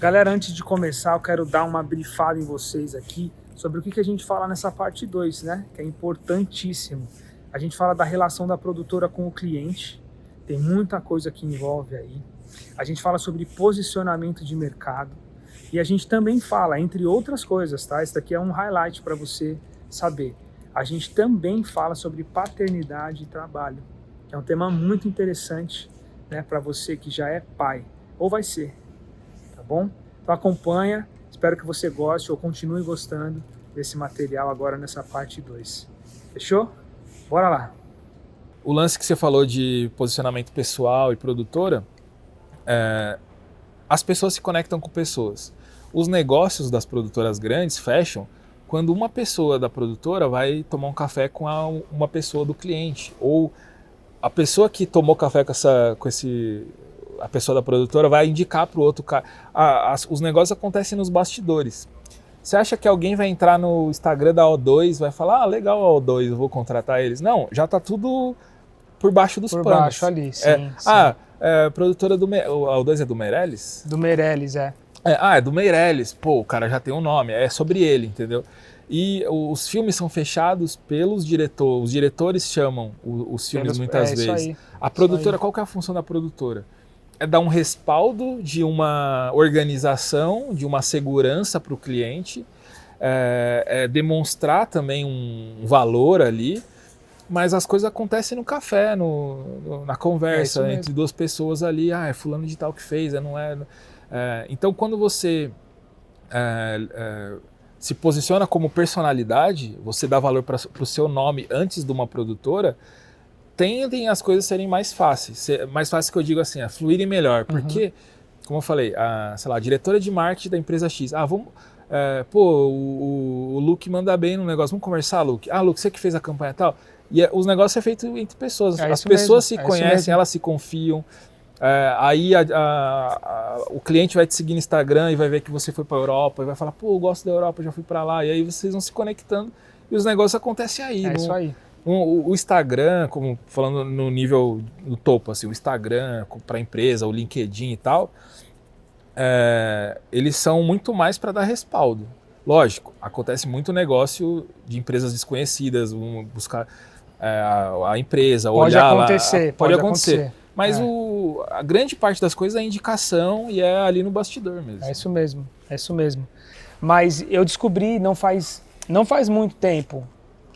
Galera, antes de começar, eu quero dar uma brifada em vocês aqui sobre o que a gente fala nessa parte 2, né? Que é importantíssimo. A gente fala da relação da produtora com o cliente, tem muita coisa que envolve aí. A gente fala sobre posicionamento de mercado e a gente também fala, entre outras coisas, tá? Esse daqui é um highlight para você saber. A gente também fala sobre paternidade e trabalho, que é um tema muito interessante, né, para você que já é pai ou vai ser. Tá bom? Então acompanha, espero que você goste ou continue gostando desse material agora nessa parte 2. Fechou? Bora lá! O lance que você falou de posicionamento pessoal e produtora, as pessoas se conectam com pessoas. Os negócios das produtoras grandes fecham quando uma pessoa da produtora vai tomar um café com uma pessoa do cliente, ou a pessoa que tomou café a pessoa da produtora vai indicar para o outro cara. Os negócios acontecem nos bastidores. Você acha que alguém vai entrar no Instagram da O2 vai falar, legal a O2, eu vou contratar eles? Não, já está tudo por baixo dos panos. Por baixo ali, sim. Produtora do... A O2 é do Meirelles? Do Meirelles, é. É do Meirelles. Pô, o cara já tem um nome, é sobre ele, entendeu? E os filmes são fechados pelos diretores, os diretores chamam os filmes muitas vezes. Aí, a produtora, qual que é a função da produtora? É dar um respaldo de uma organização, de uma segurança para o cliente, demonstrar também um valor ali, mas as coisas acontecem no café, na conversa entre duas pessoas ali, é fulano de tal que fez, não é... Então quando você se posiciona como personalidade, você dá valor para o seu nome antes de uma produtora, tendem as coisas a serem mais fáceis. Mais fácil que eu digo assim, fluírem melhor. Porque, como eu falei, a diretora de marketing da empresa X, o Luke manda bem no negócio, vamos conversar, Luke? Luke, você que fez a campanha e tal? E os negócios é feito entre pessoas. As pessoas se conhecem, elas se confiam. Aí o cliente vai te seguir no Instagram e vai ver que você foi para a Europa e vai falar, eu gosto da Europa, já fui para lá. E aí vocês vão se conectando e os negócios acontecem aí. Isso aí. O Instagram, como falando no nível do topo, assim, o Instagram para a empresa, o LinkedIn e tal, eles são muito mais para dar respaldo. Lógico, acontece muito negócio de empresas desconhecidas, buscar a empresa, olhar lá. Pode acontecer. Mas a grande parte das coisas é indicação e é ali no bastidor mesmo. É isso mesmo. Mas eu descobri não faz muito tempo,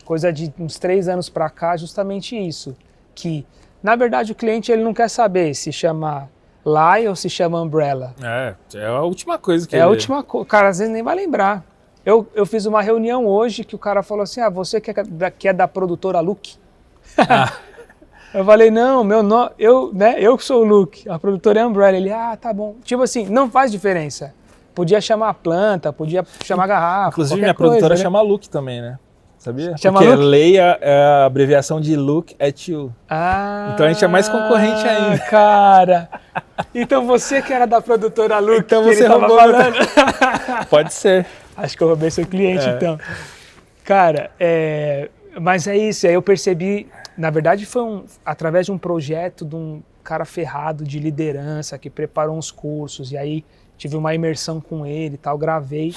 coisa de uns 3 anos para cá, justamente isso, que na verdade o cliente ele não quer saber se chama Lai ou se chama Umbrella. É a última coisa que a última coisa, o cara às vezes nem vai lembrar. Eu fiz uma reunião hoje que o cara falou assim, você que é da produtora Luke? Eu falei, não, meu nome, eu que sou o Luke, a produtora é Umbrella. Ele, tá bom. Tipo assim, não faz diferença. Podia chamar a planta, podia chamar a garrafa. Inclusive minha produtora chama Luke também, né? Sabia? Chama porque Luke? Leia é a abreviação de Look at You. Então a gente é mais concorrente ainda. Cara! Então você que era da produtora Luke, então que você roubou falando. Pode ser. Acho que eu roubei seu cliente, então. Cara, mas é isso. Aí eu percebi, na verdade foi através de um projeto de um cara ferrado de liderança que preparou uns cursos e aí tive uma imersão com ele e tal, gravei.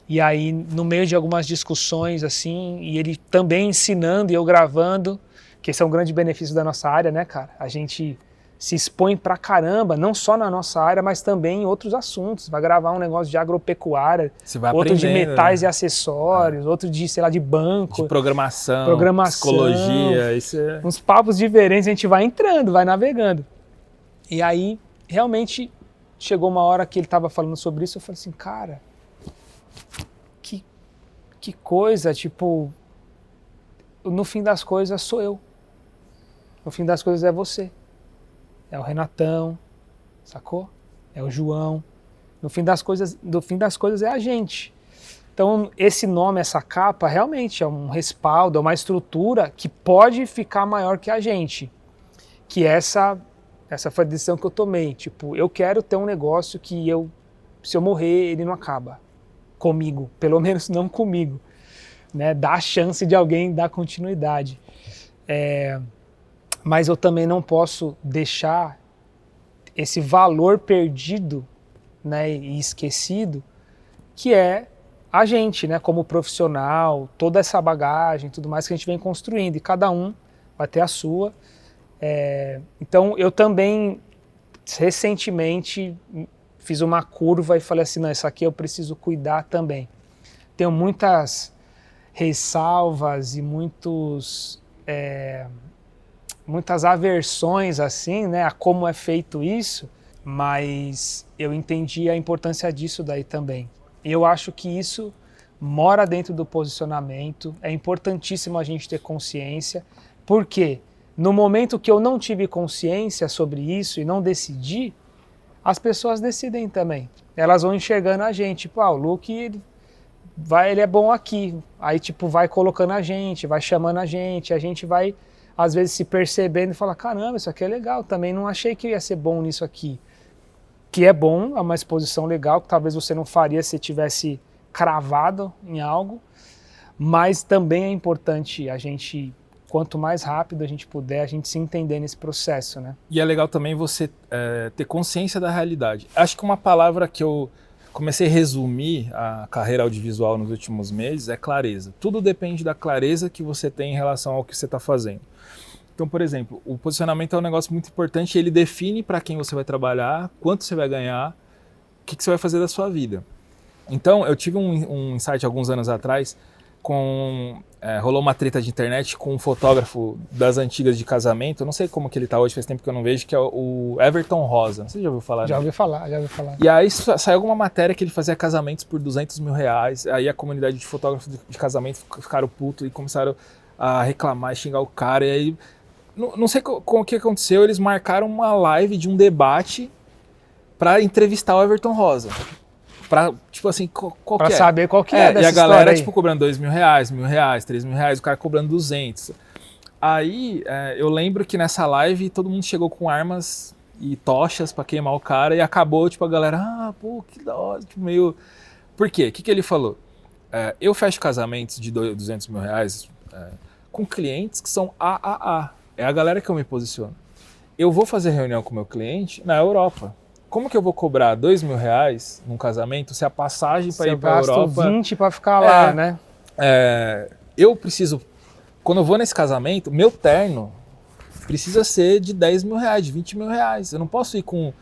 E aí, no meio de algumas discussões, assim, e ele também ensinando e eu gravando, que esse é um grande benefício da nossa área, né, cara? A gente se expõe pra caramba, não só na nossa área, mas também em outros assuntos. Vai gravar um negócio de agropecuária, outro de metais e acessórios, outro de, sei lá, de banco. De programação, psicologia. Uns papos diferentes, a gente vai entrando, vai navegando. E aí, realmente, chegou uma hora que ele tava falando sobre isso, eu falei assim, cara... Que coisa, tipo, no fim das coisas sou eu. No fim das coisas é você. É o Renatão, sacou? É o João. No fim das coisas é a gente. Então, esse nome, essa capa, realmente é um respaldo, é uma estrutura que pode ficar maior que a gente. Que essa foi a decisão que eu tomei. Tipo, eu quero ter um negócio que se eu morrer, ele não acaba. Comigo, pelo menos não comigo, né? Dá a chance de alguém dar continuidade. Mas eu também não posso deixar esse valor perdido né, e esquecido, que é a gente, né, como profissional, toda essa bagagem, tudo mais que a gente vem construindo, e cada um vai ter a sua. Então eu também recentemente fiz uma curva e falei assim, não, isso aqui eu preciso cuidar também. Tenho muitas ressalvas e muitas aversões assim, né, a como é feito isso, mas eu entendi a importância disso daí também. Eu acho que isso mora dentro do posicionamento, é importantíssimo a gente ter consciência, porque no momento que eu não tive consciência sobre isso e não decidi, as pessoas decidem também. Elas vão enxergando a gente, tipo, o Luke, ele é bom aqui, aí tipo vai colocando a gente chamando a gente vai às vezes se percebendo e fala, caramba, isso aqui é legal, também não achei que ia ser bom nisso aqui. Que é bom, é uma exposição legal, que talvez você não faria se tivesse cravado em algo, mas também é importante a gente, quanto mais rápido a gente puder, a gente se entender nesse processo, né? E é legal também você ter consciência da realidade. Acho que uma palavra que eu comecei a resumir a carreira audiovisual nos últimos meses é clareza. Tudo depende da clareza que você tem em relação ao que você está fazendo. Então, por exemplo, o posicionamento é um negócio muito importante, ele define para quem você vai trabalhar, quanto você vai ganhar, o que você vai fazer da sua vida. Então, eu tive um insight alguns anos atrás, rolou uma treta de internet com um fotógrafo das antigas de casamento, eu não sei como que ele está hoje, faz tempo que eu não vejo, que é o Everton Rosa. Você já ouviu falar? Já ouvi falar. E aí saiu alguma matéria que ele fazia casamentos por R$200 mil, aí a comunidade de fotógrafos de casamento ficaram putos e começaram a reclamar e xingar o cara, e aí não sei o que aconteceu, eles marcaram uma live de um debate para entrevistar o Everton Rosa. Pra, tipo assim, pra saber qual que é dessa e a galera, aí. tipo, cobrando R$2 mil, R$1.000, R$3.000, o cara cobrando 200. Aí, eu lembro que nessa live todo mundo chegou com armas e tochas pra queimar o cara e acabou, tipo, a galera, pô, que da hora, tipo, meio... Por quê? O que ele falou? Eu fecho casamentos de R$200 mil com clientes que são AAA. É a galera que eu me posiciono. Eu vou fazer reunião com o meu cliente na Europa. Como que eu vou cobrar R$2 mil num casamento se a passagem para ir para a Europa... Você gasta 20 para ficar lá, né? Eu preciso... Quando eu vou nesse casamento, meu terno precisa ser de R$10 mil, de R$20 mil. Eu não posso ir com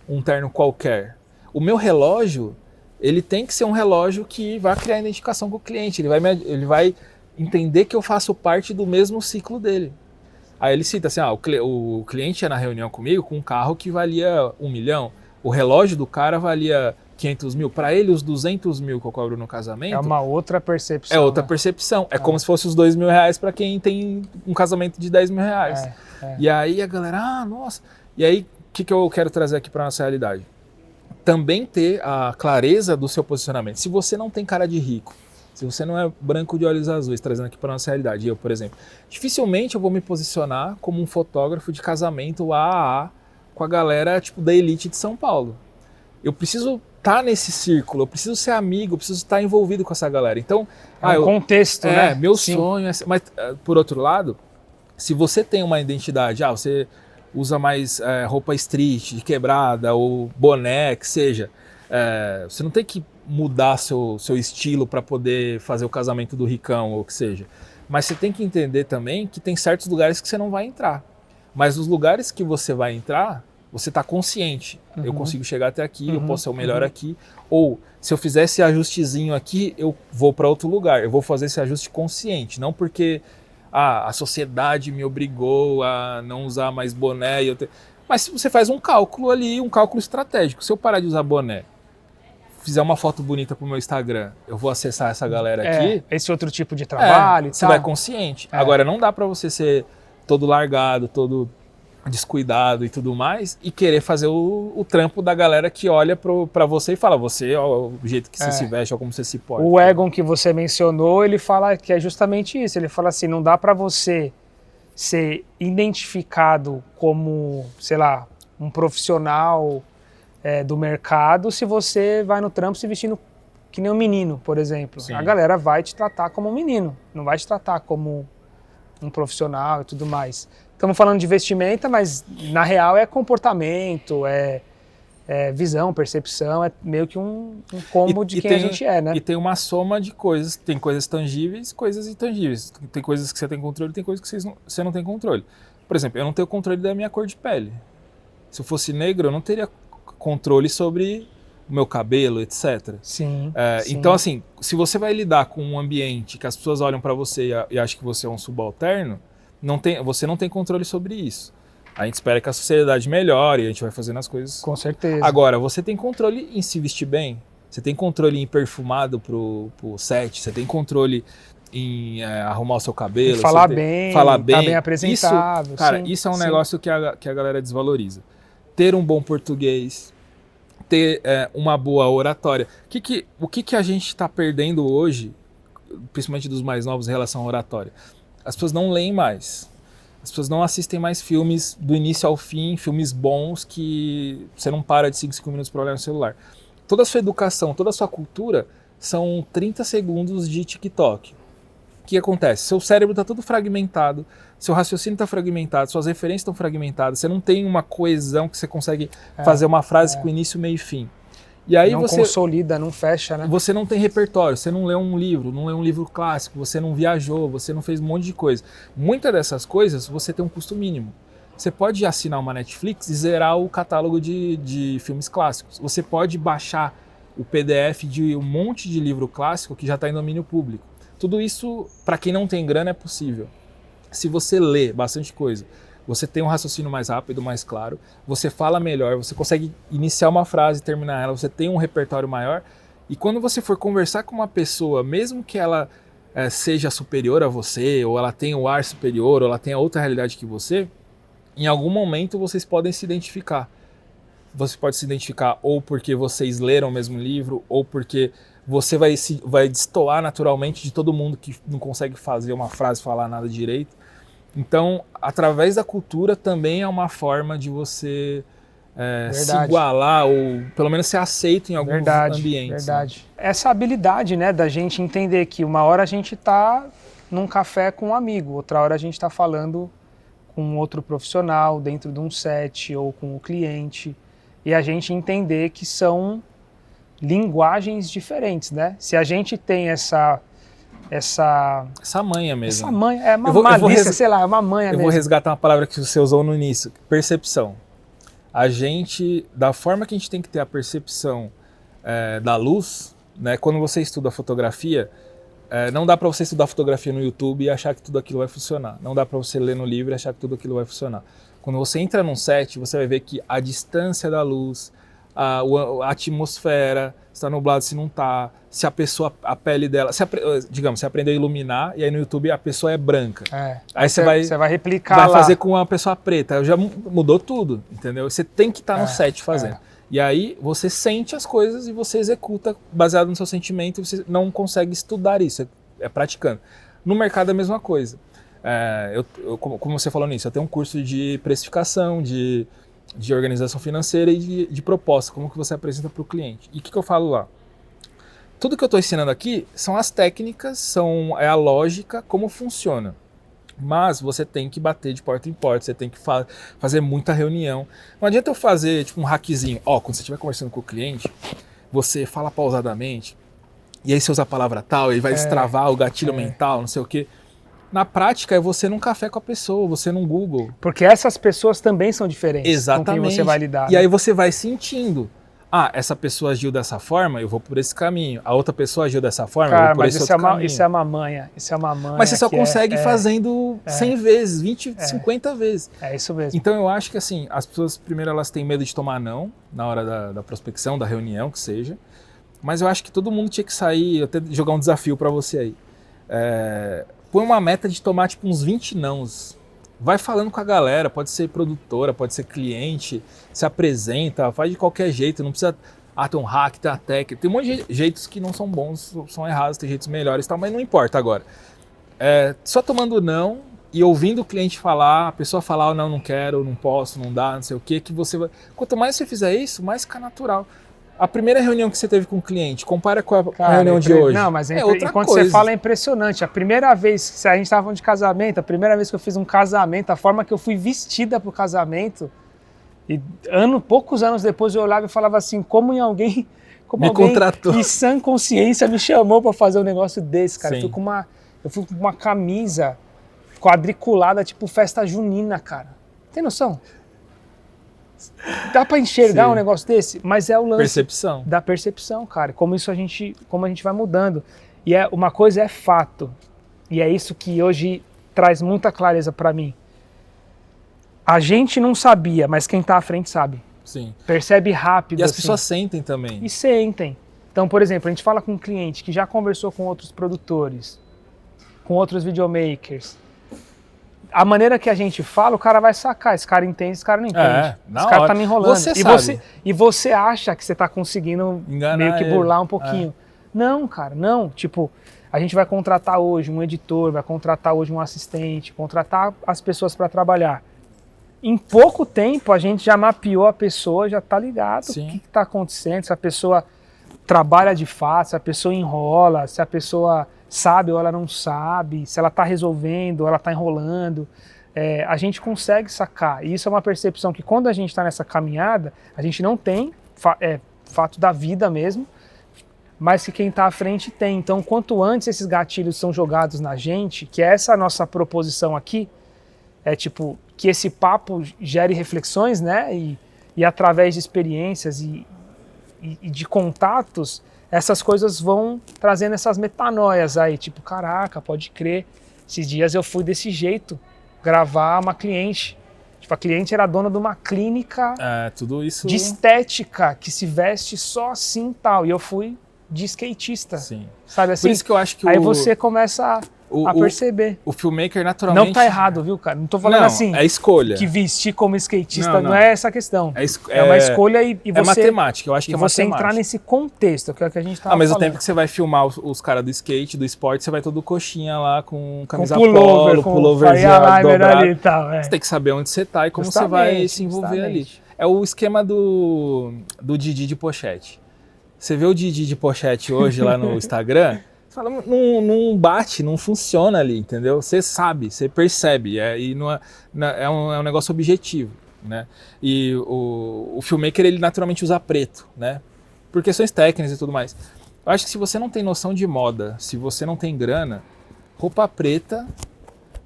um terno qualquer. O meu relógio, ele tem que ser um relógio que vai criar identificação com o cliente. Ele vai entender que eu faço parte do mesmo ciclo dele. Aí ele cita assim, o cliente ia na reunião comigo com um carro que valia 1 milhão, o relógio do cara valia 500 mil, para ele os 200 mil que eu cobro no casamento... É uma outra percepção. É outra percepção, é como se fosse os R$2 mil para quem tem um casamento de R$10 mil. E aí a galera, nossa... E aí, o que eu quero trazer aqui para nossa realidade? Também ter a clareza do seu posicionamento. Se você não tem cara de rico, se você não é branco de olhos azuis, trazendo aqui para nossa realidade, eu, por exemplo, dificilmente eu vou me posicionar como um fotógrafo de casamento AAA com a galera tipo da elite de São Paulo. Eu preciso estar nesse círculo, eu preciso ser amigo, eu preciso estar envolvido com essa galera. Então, contexto, né? Meu sonho é... Mas, por outro lado, se você tem uma identidade, você usa mais roupa street, de quebrada, ou boné, que seja, você não tem que mudar seu estilo para poder fazer o casamento do ricão ou o que seja. Mas você tem que entender também que tem certos lugares que você não vai entrar. Mas os lugares que você vai entrar, você está consciente. Eu consigo chegar até aqui, eu posso ser o melhor aqui. Ou se eu fizer esse ajustezinho aqui, eu vou para outro lugar. Eu vou fazer esse ajuste consciente, não porque a sociedade me obrigou a não usar mais boné. Mas se você faz um cálculo ali, um cálculo estratégico. Se eu parar de usar boné, fizer uma foto bonita pro meu Instagram, eu vou acessar essa galera aqui. Esse outro tipo de trabalho e você tal. vai consciente. Agora, não dá para você ser todo largado, todo descuidado e tudo mais, e querer fazer o trampo da galera que olha para você e fala, você, o jeito que você se veste, ou como você se porta. O Egon que você mencionou, ele fala que é justamente isso. Ele fala assim, não dá para você ser identificado como, sei lá, um profissional do mercado se você vai no trampo se vestindo que nem um menino, por exemplo. Sim. A galera vai te tratar como um menino, não vai te tratar como um profissional e tudo mais. Estamos falando de vestimenta, mas na real é comportamento, visão, percepção, é meio que um combo de quem a gente é, né? E tem uma soma de coisas, tem coisas tangíveis, coisas intangíveis. Tem coisas que você tem controle, tem coisas que você não tem controle. Por exemplo, eu não tenho controle da minha cor de pele. Se eu fosse negro, eu não teria controle sobre o meu cabelo, etc. Sim, sim. Então, assim, se você vai lidar com um ambiente que as pessoas olham para você e acham que você é um subalterno, você não tem controle sobre isso. A gente espera que a sociedade melhore e a gente vai fazendo as coisas. Com certeza. Agora, você tem controle em se vestir bem, você tem controle em ir perfumado pro set, você tem controle em arrumar o seu cabelo. Falar bem, tá bem apresentável. Isso é um negócio que a galera desvaloriza. Ter um bom português, ter uma boa oratória. O que a gente está perdendo hoje, principalmente dos mais novos, em relação à oratória? As pessoas não leem mais. As pessoas não assistem mais filmes do início ao fim, filmes bons que você não para de 5 minutos para olhar no celular. Toda a sua educação, toda a sua cultura são 30 segundos de TikTok. O que acontece? Seu cérebro está todo fragmentado, seu raciocínio está fragmentado, suas referências estão fragmentadas, você não tem uma coesão que você consegue fazer uma frase com início, meio e fim. E aí não consolida, não fecha, né? Você não tem repertório, você não leu um livro clássico, você não viajou, você não fez um monte de coisa. Muitas dessas coisas você tem um custo mínimo. Você pode assinar uma Netflix e zerar o catálogo de filmes clássicos. Você pode baixar o PDF de um monte de livro clássico que já está em domínio público. Tudo isso, para quem não tem grana, é possível. Se você lê bastante coisa, você tem um raciocínio mais rápido, mais claro, você fala melhor, você consegue iniciar uma frase e terminar ela, você tem um repertório maior, e quando você for conversar com uma pessoa, mesmo que ela seja superior a você, ou ela tenha o ar superior, ou ela tenha outra realidade que você, em algum momento vocês podem se identificar. Você pode se identificar ou porque vocês leram o mesmo livro, ou porque você vai destoar naturalmente de todo mundo que não consegue fazer uma frase, falar nada direito. Então, através da cultura também é uma forma de você se igualar ou pelo menos ser aceito em alguns ambientes. Verdade. Né? Essa habilidade, né, da gente entender que uma hora a gente está num café com um amigo, outra hora a gente está falando com outro profissional dentro de um set ou com o cliente, e a gente entender que são linguagens diferentes, né? Se a gente tem essa manha mesmo. Essa manha, é uma malícia, sei lá, é uma manha mesmo. Eu vou resgatar uma palavra que você usou no início, percepção. A gente, da forma que a gente tem que ter a percepção da luz, né? Quando você estuda fotografia, não dá para você estudar fotografia no YouTube e achar que tudo aquilo vai funcionar. Não dá para você ler no livro e achar que tudo aquilo vai funcionar. Quando você entra num set, você vai ver que a distância da luz, a atmosfera, se está nublado, se não está, se a pessoa, a pele dela, digamos, você aprendeu a iluminar e aí no YouTube a pessoa é branca. Aí você vai replicar vai fazer com uma pessoa preta, já mudou tudo, entendeu? Você tem que estar no set fazendo. E aí você sente as coisas e você executa baseado no seu sentimento, e você não consegue estudar isso, é praticando. No mercado é a mesma coisa. Como você falou nisso, eu tenho um curso de precificação, de organização financeira e de proposta, como que você apresenta para o cliente. E o que eu falo lá? Tudo que eu estou ensinando aqui são as técnicas, é a lógica, como funciona. Mas você tem que bater de porta em porta, você tem que fazer muita reunião. Não adianta eu fazer tipo um hackzinho. Quando você estiver conversando com o cliente, você fala pausadamente, e aí você usa a palavra tal, ele vai destravar o gatilho mental, não sei o quê. Na prática, é você num café com a pessoa, você num Google. Porque essas pessoas também são diferentes. Exatamente. Com quem você vai lidar. E aí você vai sentindo. Essa pessoa agiu dessa forma, eu vou por esse caminho. A outra pessoa agiu dessa forma, eu vou por esse outro caminho. Isso é uma manha. Isso é uma manha. Mas você só consegue fazendo 100 vezes, 20, 50 vezes. É isso mesmo. Então eu acho que assim, as pessoas, primeiro, elas têm medo de tomar não, na hora da prospecção, da reunião, que seja. Mas eu acho que todo mundo tinha que sair, até jogar um desafio para você aí. Põe uma meta de tomar tipo uns 20 nãos. Vai falando com a galera, pode ser produtora, pode ser cliente, se apresenta, faz de qualquer jeito, não precisa ter um hack, ter uma técnica. Tem um monte de jeitos que não são bons, são errados, tem jeitos melhores e tal, mas não importa agora. Só tomando não e ouvindo o cliente falar, a pessoa falar, não quero, não posso, não dá, não sei o que você vai... Quanto mais você fizer isso, mais fica natural. A primeira reunião que você teve com o cliente, compara com a reunião de hoje. Não, mas outra quando coisa. Você fala é impressionante. A primeira vez, se a gente estava falando de casamento, a primeira vez que eu fiz um casamento, a forma que eu fui vestida para o casamento, E poucos anos depois eu olhava e falava assim, como alguém contratou. em sã consciência me chamou para fazer um negócio desse, cara. Sim. Eu fui com uma camisa quadriculada, tipo festa junina, cara. Tem noção? Dá para enxergar um negócio desse? Mas é o lance da percepção, cara. Como a gente vai mudando. E uma coisa é fato. E é isso que hoje traz muita clareza para mim. A gente não sabia, mas quem tá à frente sabe. Sim. Percebe rápido. E as pessoas sentem também. E sentem. Então, por exemplo, a gente fala com um cliente que já conversou com outros produtores, com outros videomakers. A maneira que a gente fala, o cara vai sacar. Esse cara entende, esse cara não entende. Esse cara tá me enrolando. E você acha que você tá conseguindo meio que burlar um pouquinho. Não, cara, não. Tipo, a gente vai contratar hoje um editor, vai contratar hoje um assistente, contratar as pessoas para trabalhar. Em pouco tempo a gente já mapeou a pessoa, já está ligado o que está acontecendo, se a pessoa trabalha de fato, se a pessoa enrola, se a pessoa sabe ou ela não sabe, se ela está resolvendo ou ela está enrolando. A gente consegue sacar. E isso é uma percepção que quando a gente está nessa caminhada, a gente não tem, fato da vida mesmo, mas que quem está à frente tem. Então, quanto antes esses gatilhos são jogados na gente, que é essa nossa proposição aqui, tipo, que esse papo gere reflexões, né? E através de experiências e de contatos, essas coisas vão trazendo essas metanoias aí, tipo, caraca, pode crer, esses dias eu fui desse jeito, gravar uma cliente. Tipo, a cliente era dona de uma clínica tudo isso de estética, que se veste só assim e tal, e eu fui de skatista. Sim. Sabe assim? Por isso que eu acho que aí você começa a perceber. O filmmaker naturalmente... Não tá errado, viu, cara? Não tô falando assim... É escolha. Que vestir como skatista não é essa questão. É uma escolha e você... É matemática, eu acho que é matemática. E você entrar nesse contexto, que é o que a gente tava falando. Ao mesmo tempo que você vai filmar os caras do skate, do esporte, você vai todo coxinha lá, com camisa pulloverzinho dobrado. Ali e tal, Você tem que saber onde você tá e como você vai se envolver ali. É o esquema do Didi de pochete. Você vê o Didi de pochete hoje lá no Instagram... Você fala, não bate, não funciona ali, entendeu? Você sabe, você percebe, e é um negócio objetivo, né? E o filmmaker, ele naturalmente usa preto, né? Por questões técnicas e tudo mais. Eu acho que se você não tem noção de moda, se você não tem grana, roupa preta,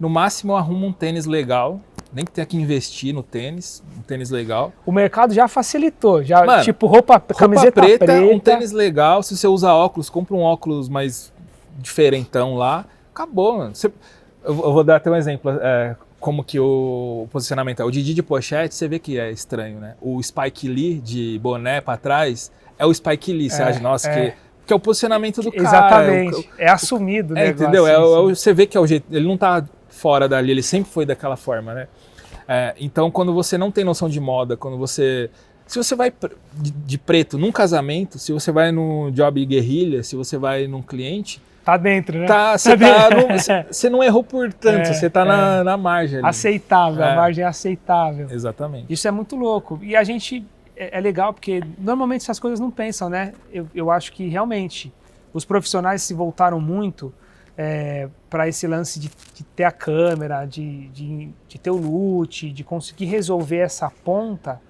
no máximo arruma um tênis legal, nem que tenha que investir no tênis, um tênis legal. O mercado já facilitou, Mano, tipo camiseta preta, um tênis legal, se você usa óculos, compra um óculos mais diferentão lá, acabou, mano. Eu vou dar até um exemplo, como que o posicionamento é. O Didi de pochete, você vê que é estranho, né? O Spike Lee de boné pra trás é o Spike Lee, você acha, nossa, que é o posicionamento do cara. Exatamente, é assumido, né? Entendeu? Você vê que é o jeito, ele não tá fora dali, ele sempre foi daquela forma, né? Então, quando você não tem noção de moda, se você vai de preto num casamento, se você vai num job guerrilha, se você vai num cliente... Tá dentro, né? Você não errou por tanto, você tá na margem ali. Aceitável, a margem é aceitável. Exatamente. Isso é muito louco. E a gente, é legal porque normalmente essas coisas não pensam, né? Eu acho que realmente os profissionais se voltaram muito para esse lance de ter a câmera, de ter o look, de conseguir resolver essa ponta,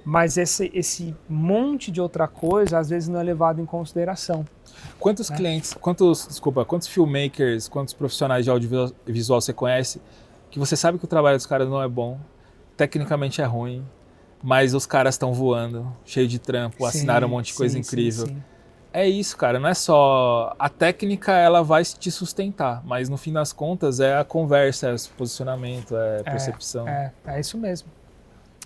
mas esse monte de outra coisa às vezes não é levado em consideração. Quantos clientes, quantos filmmakers, quantos profissionais de audiovisual você conhece que você sabe que o trabalho dos caras não é bom, tecnicamente é ruim, mas os caras estão voando, cheio de trampo, assinaram um monte de coisa incrível. Sim. É isso, cara, não é só... A técnica, ela vai te sustentar, mas no fim das contas é a conversa, é o posicionamento, é a percepção. É isso mesmo.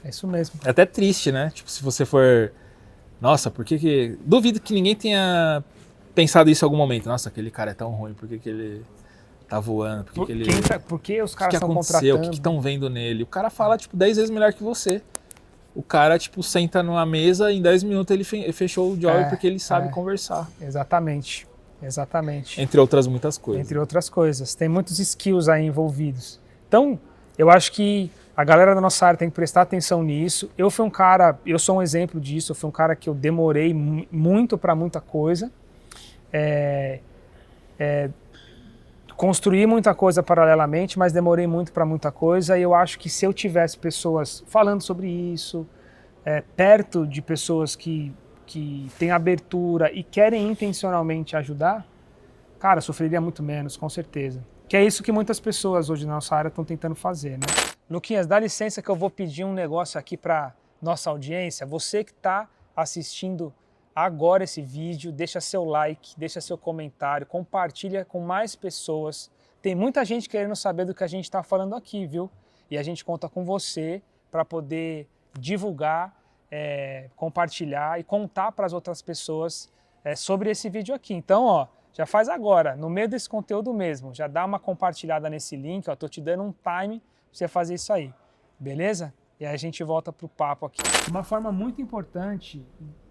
É isso mesmo. É até triste, né? Tipo, se você for... Nossa, por que... Duvido que ninguém tenha pensado isso em algum momento. Nossa, aquele cara é tão ruim, por que ele tá voando? Por que os caras estão contratando? O que estão vendo nele? O cara fala, tipo, 10 vezes melhor que você. O cara, tipo, senta numa mesa e em 10 minutos ele fechou o job porque ele sabe conversar. Exatamente. Entre outras muitas coisas. Entre outras coisas. Tem muitos skills aí envolvidos. Então, eu acho que a galera da nossa área tem que prestar atenção nisso. Eu sou um exemplo disso, eu fui um cara que eu demorei muito para muita coisa. construí muita coisa paralelamente, mas demorei muito para muita coisa, e eu acho que se eu tivesse pessoas falando sobre isso, perto de pessoas que têm abertura e querem intencionalmente ajudar, cara, sofreria muito menos, com certeza. Que é isso que muitas pessoas hoje na nossa área estão tentando fazer, né? Luquinhas, dá licença que eu vou pedir um negócio aqui para nossa audiência. Você que está assistindo agora esse vídeo, deixa seu like, deixa seu comentário, compartilha com mais pessoas. Tem muita gente querendo saber do que a gente está falando aqui, viu? E a gente conta com você para poder divulgar, compartilhar e contar para as outras pessoas sobre esse vídeo aqui. Então, ó, já faz agora, no meio desse conteúdo mesmo, já dá uma compartilhada nesse link, ó, tô te dando um time para você fazer isso aí, beleza? E aí a gente volta pro papo aqui. Uma forma muito importante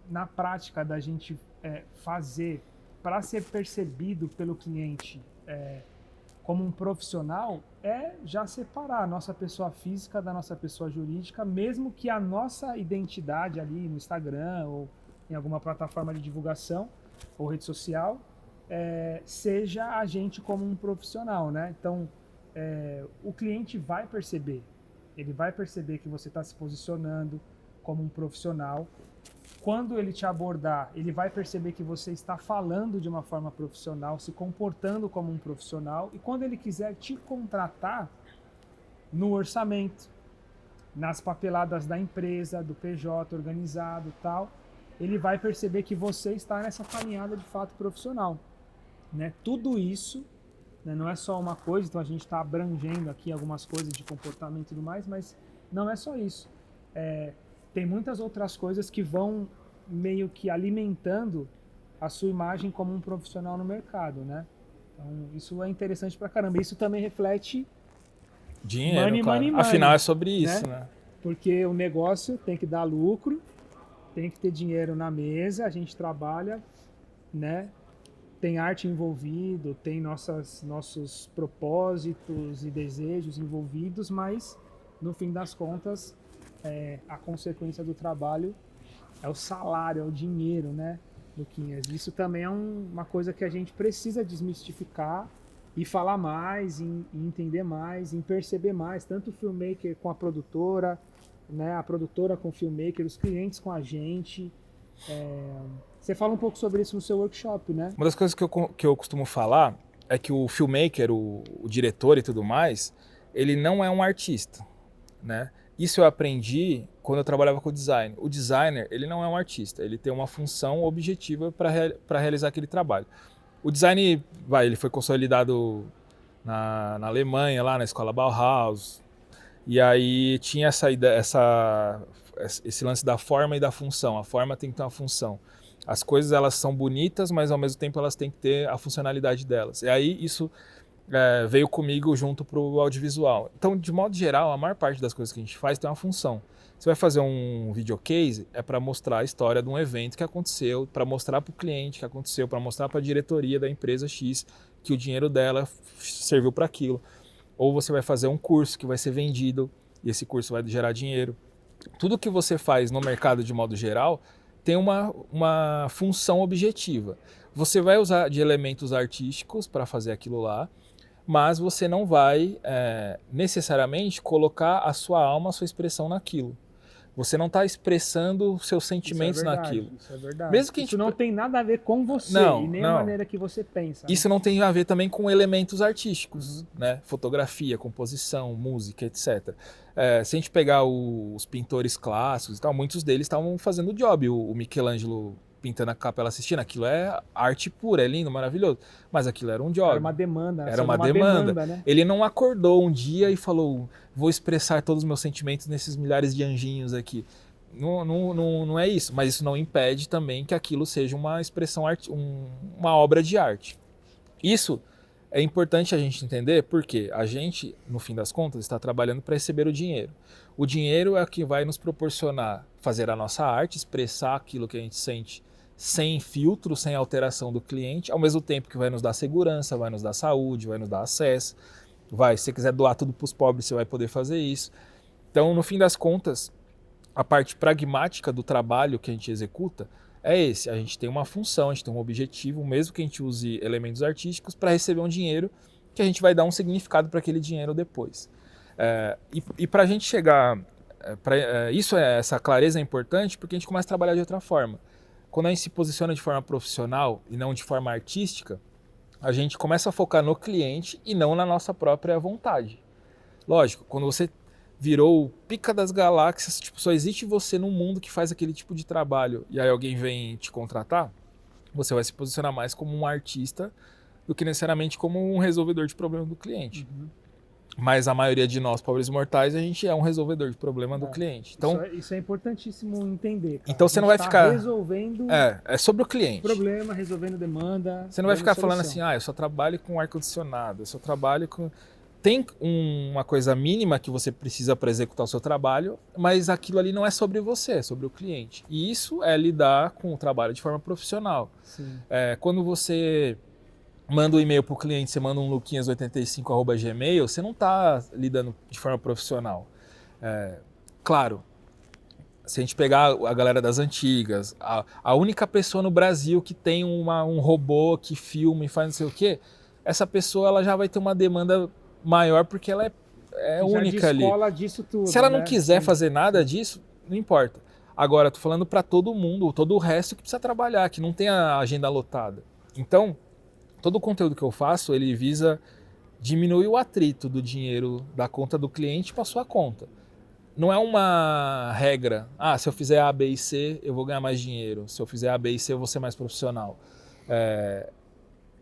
na prática da gente fazer para ser percebido pelo cliente como um profissional é já separar a nossa pessoa física da nossa pessoa jurídica, mesmo que a nossa identidade ali no Instagram ou em alguma plataforma de divulgação ou rede social seja a gente como um profissional, né? Então, o cliente vai perceber, ele vai perceber que você está se posicionando como um profissional. Quando ele te abordar, ele vai perceber que você está falando de uma forma profissional, se comportando como um profissional, e quando ele quiser te contratar no orçamento, nas papeladas da empresa, do PJ organizado e tal, ele vai perceber que você está nessa caminhada de fato profissional, né? Tudo isso, né, não é só uma coisa, então a gente está abrangendo aqui algumas coisas de comportamento e tudo mais, mas não é só isso. Tem muitas outras coisas que vão meio que alimentando a sua imagem como um profissional no mercado, né? Então isso é interessante pra caramba. Isso também reflete dinheiro, claro. Afinal é sobre isso, né? Porque o negócio tem que dar lucro, tem que ter dinheiro na mesa, a gente trabalha, né? Tem arte envolvido, tem nossos propósitos e desejos envolvidos, mas no fim das contas a consequência do trabalho é o salário, é o dinheiro, né, Luquinhas? Isso também é uma coisa que a gente precisa desmistificar e falar mais, e entender mais, e perceber mais, tanto o filmmaker com a produtora, né, a produtora com o filmmaker, os clientes com a gente. Você fala um pouco sobre isso no seu workshop, né? Uma das coisas que eu costumo falar é que o filmmaker, o diretor e tudo mais, ele não é um artista, né? Isso eu aprendi quando eu trabalhava com o design. O designer, ele não é um artista, ele tem uma função objetiva para realizar aquele trabalho. O design, ele foi consolidado na Alemanha, lá na escola Bauhaus, e aí tinha esse lance da forma e da função. A forma tem que ter uma função. As coisas, elas são bonitas, mas ao mesmo tempo elas têm que ter a funcionalidade delas. E aí isso veio comigo junto para o audiovisual. Então, de modo geral, a maior parte das coisas que a gente faz tem uma função. Você vai fazer um videocase, é para mostrar a história de um evento que aconteceu, para mostrar para o cliente que aconteceu, para mostrar para a diretoria da empresa X que o dinheiro dela serviu para aquilo. Ou você vai fazer um curso que vai ser vendido e esse curso vai gerar dinheiro. Tudo que você faz no mercado de modo geral tem uma função objetiva. Você vai usar de elementos artísticos para fazer aquilo lá, mas você não vai necessariamente colocar a sua alma, a sua expressão naquilo. Você não está expressando seus sentimentos naquilo. Isso é verdade. Mesmo que isso não tem nada a ver com você e nem a maneira que você pensa. Isso não tem a ver também com elementos artísticos, né? Fotografia, composição, música, etc. Se a gente pegar os pintores clássicos e tal, muitos deles estavam fazendo o job. O Michelangelo pintando a Capela Sistina, aquilo é arte pura, é lindo, maravilhoso. Mas aquilo era um job. Era uma demanda. Era uma demanda. Né? Ele não acordou um dia e falou, vou expressar todos os meus sentimentos nesses milhares de anjinhos aqui. Não é isso, mas isso não impede também que aquilo seja uma expressão, uma obra de arte. Isso é importante a gente entender porque a gente, no fim das contas, está trabalhando para receber o dinheiro. O dinheiro é o que vai nos proporcionar fazer a nossa arte, expressar aquilo que a gente sente sem filtro, sem alteração do cliente, ao mesmo tempo que vai nos dar segurança, vai nos dar saúde, vai nos dar acesso. Se você quiser doar tudo para os pobres, você vai poder fazer isso. Então, no fim das contas, a parte pragmática do trabalho que a gente executa é esse. A gente tem uma função, a gente tem um objetivo, mesmo que a gente use elementos artísticos para receber um dinheiro que a gente vai dar um significado para aquele dinheiro depois. E para a gente chegar... essa clareza é importante porque a gente começa a trabalhar de outra forma. Quando a gente se posiciona de forma profissional e não de forma artística, a gente começa a focar no cliente e não na nossa própria vontade. Lógico, quando você virou o pica das galáxias, tipo, só existe você no mundo que faz aquele tipo de trabalho e aí alguém vem te contratar, você vai se posicionar mais como um artista do que necessariamente como um resolvedor de problema do cliente. Uhum. Mas a maioria de nós, pobres mortais, a gente é um resolvedor de problema do cliente. Então, isso é importantíssimo entender, cara. Então você não vai ficar resolvendo é sobre o cliente. Problema, resolvendo demanda. Você não vai ficar falando assim, eu só trabalho com ar-condicionado, eu só trabalho com... Tem uma coisa mínima que você precisa para executar o seu trabalho, mas aquilo ali não é sobre você, é sobre o cliente. E isso é lidar com o trabalho de forma profissional. Sim. Quando você manda um e-mail para o cliente, você manda um luquinhas85@gmail, você não está lidando de forma profissional. Claro, se a gente pegar a galera das antigas, a única pessoa no Brasil que tem um robô que filma e faz não sei o quê, essa pessoa ela já vai ter uma demanda maior porque ela é única ali. Disso tudo, se ela não quiser fazer nada disso, não importa. Agora, tô falando para todo mundo, todo o resto que precisa trabalhar, que não tem a agenda lotada. Então, todo o conteúdo que eu faço, ele visa diminuir o atrito do dinheiro da conta do cliente para sua conta. Não é uma regra, se eu fizer A, B e C, eu vou ganhar mais dinheiro. Se eu fizer A, B e C, eu vou ser mais profissional.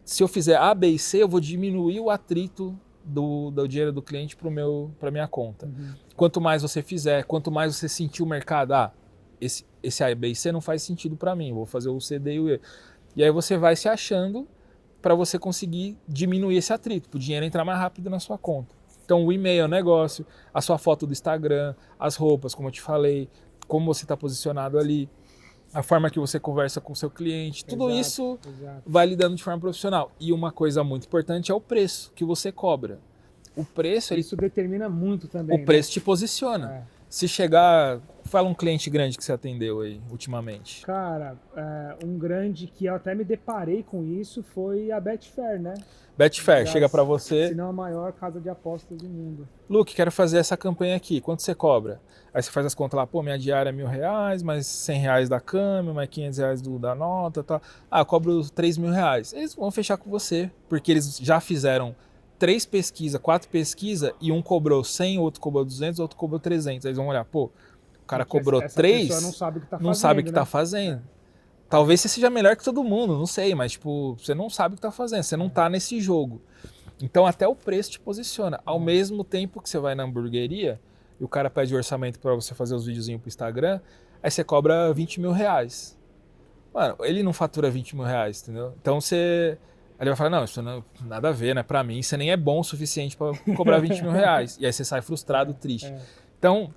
Se eu fizer A, B e C, eu vou diminuir o atrito do dinheiro do cliente para minha conta. Uhum. Quanto mais você fizer, quanto mais você sentir o mercado, esse A, B e C não faz sentido para mim, vou fazer o C, D e o E. E aí você vai se achando para você conseguir diminuir esse atrito, para o dinheiro entrar mais rápido na sua conta. Então o e-mail é o negócio, a sua foto do Instagram, as roupas, como eu te falei, como você está posicionado ali, a forma que você conversa com o seu cliente, tudo isso vai lidando de forma profissional. E uma coisa muito importante é o preço que você cobra. O preço... Isso determina muito também. O preço te posiciona. Se chegar... Fala um cliente grande que você atendeu aí ultimamente. Cara, um grande que eu até me deparei com isso foi a Betfair, né? Betfair, chega para você... Se não a maior casa de apostas do mundo. Luke, quero fazer essa campanha aqui, quanto você cobra? Aí você faz as contas lá, minha diária é R$1.000, mais R$100 da câmbio, mais R$500 da nota, tá? Eu cobro R$3.000. Eles vão fechar com você, porque eles já fizeram 3 pesquisas, 4 pesquisas, e um cobrou 100, outro cobrou 200, outro cobrou 300. Aí eles vão olhar, o cara cobrou 3, não sabe o que tá fazendo. Não sabe o que tá fazendo. Talvez você seja melhor que todo mundo, não sei, mas você não sabe o que tá fazendo, você não tá nesse jogo. Então até o preço te posiciona. Ao mesmo tempo que você vai na hamburgueria e o cara pede orçamento para você fazer os videozinhos pro Instagram, aí você cobra R$20.000. Mano, ele não fatura R$20.000, entendeu? Então ele vai falar, não, isso não nada a ver, né? Pra mim, você nem é bom o suficiente para cobrar R$20.000. E aí você sai frustrado, triste. Então,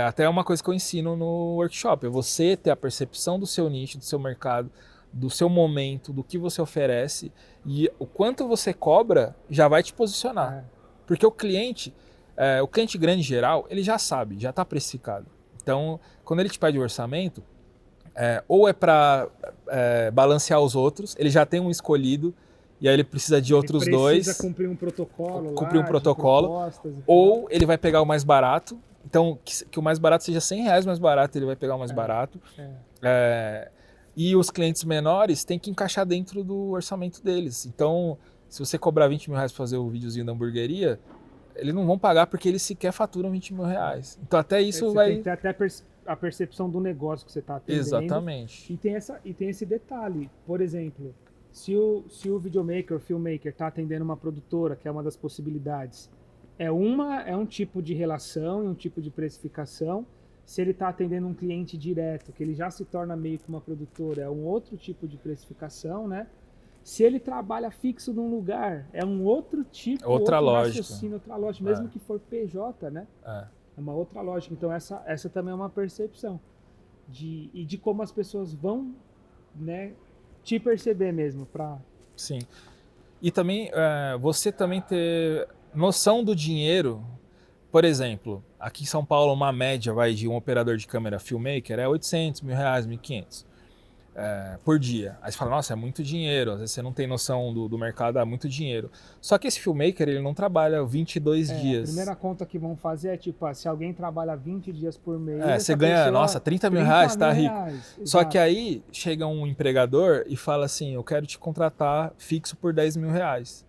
até é uma coisa que eu ensino no workshop, é você ter a percepção do seu nicho, do seu mercado, do seu momento, do que você oferece, e o quanto você cobra já vai te posicionar. Porque o cliente grande em geral, ele já sabe, já está precificado. Então, quando ele te pede o orçamento, ou é para balancear os outros, ele já tem um escolhido, e aí ele precisa de outros dois. Precisa cumprir um protocolo. Ou ele vai pegar o mais barato. Então, que o mais barato seja R$100 mais barato, ele vai pegar o mais barato. E os clientes menores têm que encaixar dentro do orçamento deles. Então, se você cobrar R$20.000 para fazer o videozinho da hamburgueria, eles não vão pagar porque eles sequer faturam R$20.000. Então, até isso vai... Tem que ter até a percepção do negócio que você está atendendo. Exatamente. E tem esse detalhe. Por exemplo, se o videomaker, o filmmaker está atendendo uma produtora, que é uma das possibilidades, é um tipo de relação e um tipo de precificação. Se ele está atendendo um cliente direto, que ele já se torna meio que uma produtora, é um outro tipo de precificação, né? Se ele trabalha fixo num lugar, é um outro tipo, outra lógica, outra lógica, mesmo que for PJ, né? É uma outra lógica. Então essa também é uma percepção de como as pessoas vão, né, te perceber mesmo. Sim. E também você também ter noção do dinheiro. Por exemplo, aqui em São Paulo uma média de um operador de câmera filmmaker é R$800, R$1.000, R$1.500. por dia. Aí você fala, nossa, é muito dinheiro. Às vezes você não tem noção do mercado, é muito dinheiro. Só que esse filmmaker, ele não trabalha 22 A dias. primeira conta que vão fazer é tipo, se alguém trabalha 20 dias por mês, Você essa ganha, pessoa, nossa, 30 mil reais, tá rico. Só exato. que aí chega um empregador e fala assim, eu quero te contratar fixo por 10 mil reais.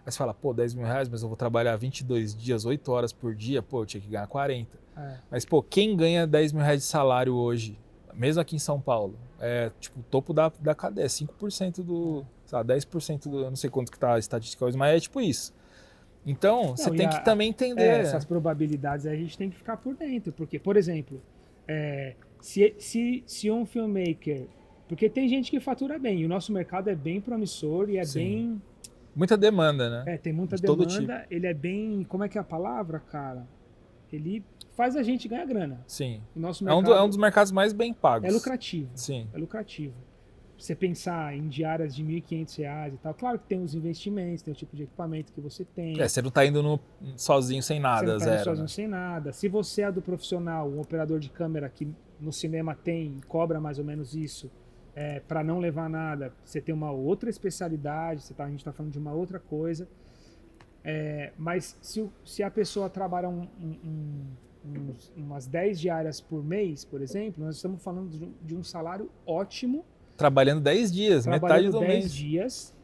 Aí você fala, pô, 10 mil reais, mas eu vou trabalhar 22 dias, 8 horas por dia, pô, eu tinha que ganhar 40. Mas, pô, quem ganha 10 mil reais de salário hoje, mesmo aqui em São Paulo, é tipo o topo da cadeia, 5% do, sei lá, 10% do, eu não sei quanto que tá a estatística hoje, mas é tipo isso. Então, você tem que também entender. Essas probabilidades a gente tem que ficar por dentro, porque, por exemplo, se um filmmaker... Porque tem gente que fatura bem, e o nosso mercado é bem promissor e é Sim. bem... Muita demanda, né? Tem muita de todo demanda, tipo. ele é bem... Como é que é a palavra, cara? Ele faz a gente ganhar grana. Sim. O nosso mercado é um dos mercados mais bem pagos. é lucrativo. Sim. É lucrativo. Você pensar em diárias de R$ 1.500 e tal, claro que tem os investimentos, tem o tipo de equipamento que você tem. Você não tá indo sozinho sem nada, você não tá zero. Indo sozinho né? sem nada. Se você é do profissional, um operador de câmera que no cinema tem, cobra mais ou menos isso, para não levar nada, você tem uma outra especialidade, a gente está falando de uma outra coisa. Mas se a pessoa trabalha umas 10 diárias por mês, por exemplo, nós estamos falando de um salário ótimo. Trabalhando 10 dias, metade do 10 mês. dias,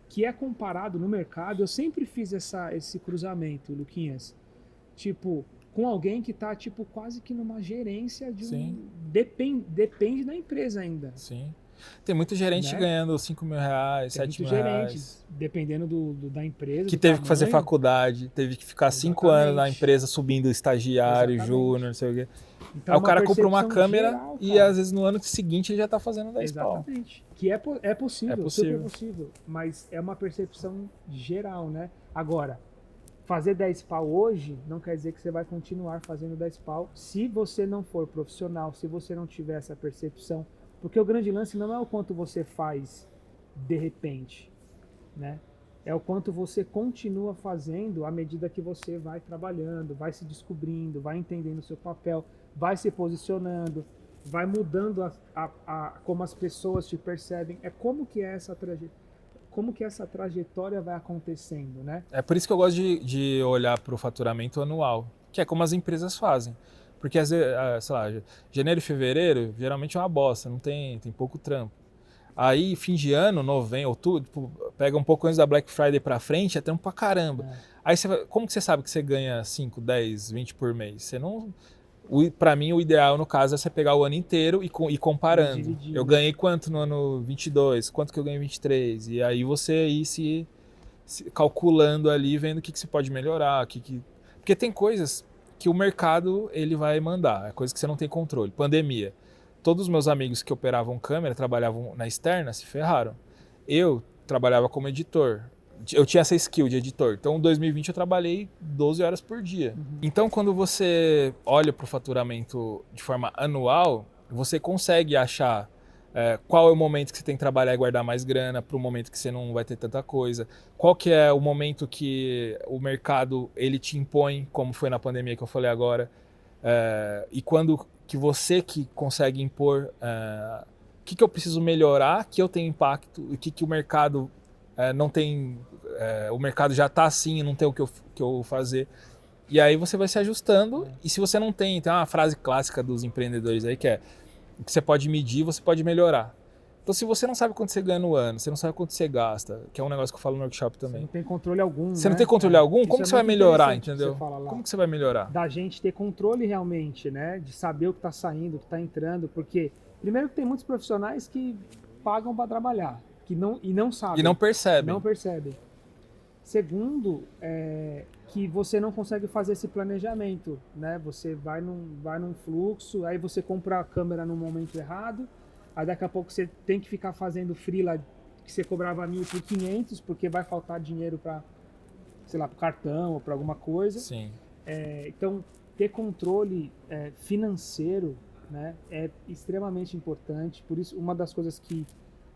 que é comparado no mercado. Eu sempre fiz esse cruzamento, Luquinhas. Tipo, com alguém que tá tipo, quase que numa gerência de Sim. Depende da empresa ainda. Sim. Tem muito gerente ganhando 5 mil reais, 7 mil reais. Dependendo da empresa. Que teve que fazer faculdade, teve que ficar 5 anos na empresa subindo estagiário, júnior, não sei o quê. Então, aí o cara compra uma câmera geral, e às vezes no ano seguinte ele já tá fazendo 10 pau. Exatamente. Que é possível, super possível. Mas é uma percepção geral, né? Agora, fazer 10 pau hoje não quer dizer que você vai continuar fazendo 10 pau se você não for profissional, se você não tiver essa percepção. Porque o grande lance não é o quanto você faz de repente, né? É o quanto você continua fazendo à medida que você vai trabalhando, vai se descobrindo, vai entendendo o seu papel, vai se posicionando, vai mudando como as pessoas te percebem. É como que essa trajetória vai acontecendo, né? É por isso que eu gosto de olhar para o faturamento anual, que é como as empresas fazem. Porque, às vezes, sei lá, janeiro e fevereiro geralmente é uma bosta, não tem pouco trampo. Aí, fim de ano, novembro, outubro, tipo, pega um pouco antes da Black Friday pra frente, é trampo pra caramba. Aí, como que você sabe que você ganha 5, 10, 20 por mês? Você não... Pra mim, o ideal, no caso, é você pegar o ano inteiro e comparando. Eu ganhei quanto no ano 22? Quanto que eu ganhei em 23? E aí você ir se calculando ali, vendo o que você pode melhorar. Porque tem coisas que o mercado ele vai mandar, é coisa que você não tem controle. Pandemia. Todos os meus amigos que operavam câmera, trabalhavam na externa, se ferraram. Eu trabalhava como editor. Eu tinha essa skill de editor. Então, em 2020 eu trabalhei 12 horas por dia. Então, quando você olha para o faturamento de forma anual, você consegue achar qual é o momento que você tem que trabalhar e guardar mais grana para o momento que você não vai ter tanta coisa. Qual que é o momento que o mercado ele te impõe, como foi na pandemia que eu falei agora. E quando que você que consegue impor o que eu preciso melhorar, que eu tenho impacto, e o que o mercado não tem, o mercado já está assim e não tem o que eu fazer. E aí você vai se ajustando, e se você não tem uma frase clássica dos empreendedores aí que é o que você pode medir, você pode melhorar. Então, se você não sabe quanto você ganha no ano, você não sabe quanto você gasta, que é um negócio que eu falo no workshop também. Você não tem controle algum, Você não tem controle algum? Como que você vai melhorar, entendeu? Como que você vai melhorar? Da gente ter controle realmente, né? De saber o que está saindo, o que está entrando, porque primeiro que tem muitos profissionais que pagam para trabalhar, e não sabem. E não percebem. Não percebem. Segundo, que você não consegue fazer esse planejamento, né? Você vai num fluxo, aí você compra a câmera no momento errado, aí daqui a pouco você tem que ficar fazendo freela que você cobrava 1.000 por 500, porque vai faltar dinheiro para, sei lá, para cartão ou para alguma coisa. Sim. Então, ter controle financeiro, né, é extremamente importante. Por isso, uma das coisas que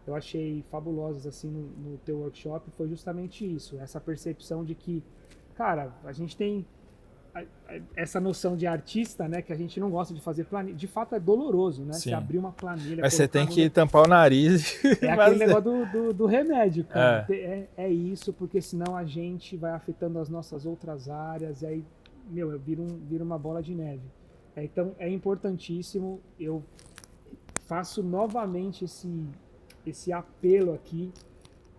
eu achei fabulosas assim no teu workshop foi justamente isso, essa percepção de que, cara, a gente tem essa noção de artista, né, que a gente não gosta de fazer planilha, de fato é doloroso, né? Sim. Você abrir uma planilha... Mas você tem que tampar o nariz. É aquele negócio do remédio, cara. É isso, porque senão a gente vai afetando as nossas outras áreas, e aí, vira uma bola de neve. Então é importantíssimo, eu faço novamente esse apelo aqui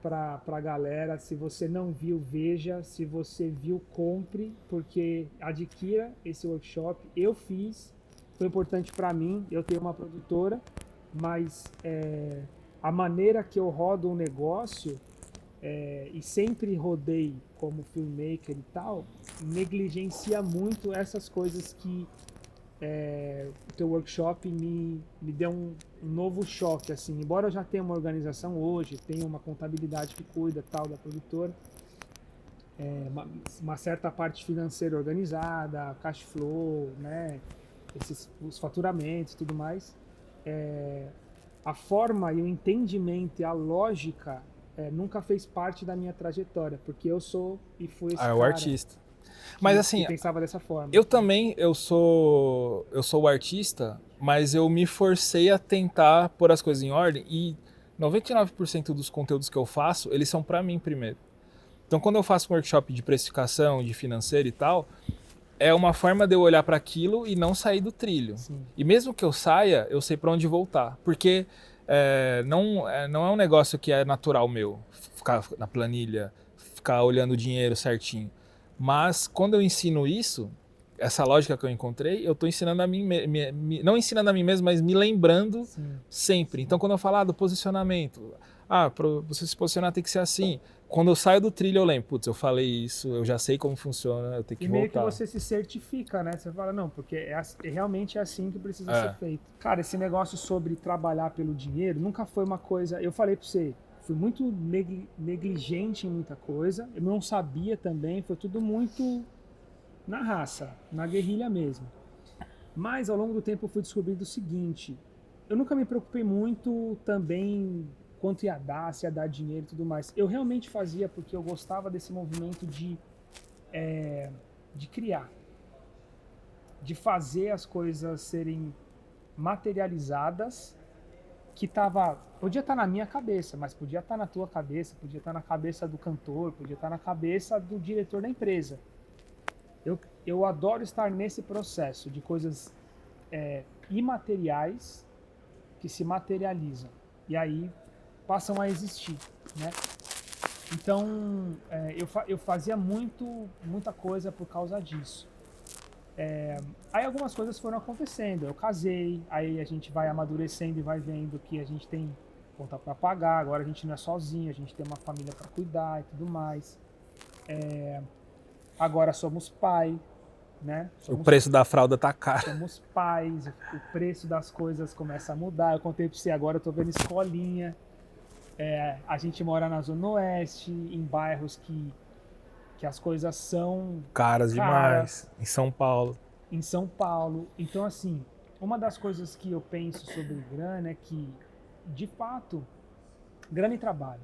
para a galera. Se você não viu, veja. Se você viu, compre, porque adquira esse workshop. Eu fiz, foi importante para mim. Eu tenho uma produtora, mas a maneira que eu rodo um negócio, e sempre rodei como filmmaker e tal, negligencia muito essas coisas que o teu workshop me deu um novo choque, assim. Embora eu já tenha uma organização hoje, tenha uma contabilidade que cuida tal da produtora, uma certa parte financeira organizada, cash flow, né, os faturamentos e tudo mais, a forma e o entendimento e a lógica nunca fez parte da minha trajetória, porque eu sou e fui esse cara o artista. Mas assim, que pensava dessa forma. Eu também, eu sou o artista, mas eu me forcei a tentar pôr as coisas em ordem, e 99% dos conteúdos que eu faço, eles são para mim primeiro. Então quando eu faço um workshop de precificação, de financeiro e tal, é uma forma de eu olhar para aquilo e não sair do trilho. Sim. E mesmo que eu saia, eu sei para onde voltar, porque não é um negócio que é natural meu, ficar na planilha, ficar olhando o dinheiro certinho. Mas quando eu ensino isso, essa lógica que eu encontrei, eu estou ensinando a mim, não ensinando a mim mesmo, mas me lembrando sempre. Então quando eu falar do posicionamento, para você se posicionar tem que ser assim. Quando eu saio do trilho eu lembro, putz, eu falei isso, eu já sei como funciona, eu tenho que voltar. E meio que você se certifica, né? Você fala, não, porque realmente é assim que precisa ser feito. Cara, esse negócio sobre trabalhar pelo dinheiro nunca foi uma coisa... Eu falei pra você, fui muito negligente em muita coisa, eu não sabia também, foi tudo muito na raça, na guerrilha mesmo. Mas ao longo do tempo eu fui descobrindo o seguinte, eu nunca me preocupei muito também quanto ia dar, se ia dar dinheiro e tudo mais. Eu realmente fazia porque eu gostava desse movimento de criar, de fazer as coisas serem materializadas, que podia estar na minha cabeça, mas podia estar na tua cabeça, podia estar na cabeça do cantor, podia estar na cabeça do diretor da empresa. Eu adoro estar nesse processo de coisas imateriais que se materializam e aí passam a existir, né? Então eu fazia muita coisa por causa disso. Aí algumas coisas foram acontecendo, eu casei, aí a gente vai amadurecendo e vai vendo que a gente tem conta para pagar, agora a gente não é sozinho, a gente tem uma família para cuidar e tudo mais. Agora somos pai, né? O preço da fralda tá caro. Somos pais, o preço das coisas começa a mudar. Eu contei para você, agora eu tô vendo escolinha. A gente mora na Zona Oeste, em bairros que as coisas são caras demais, em São Paulo. Então, assim, uma das coisas que eu penso sobre grana é que, de fato, grana e trabalho.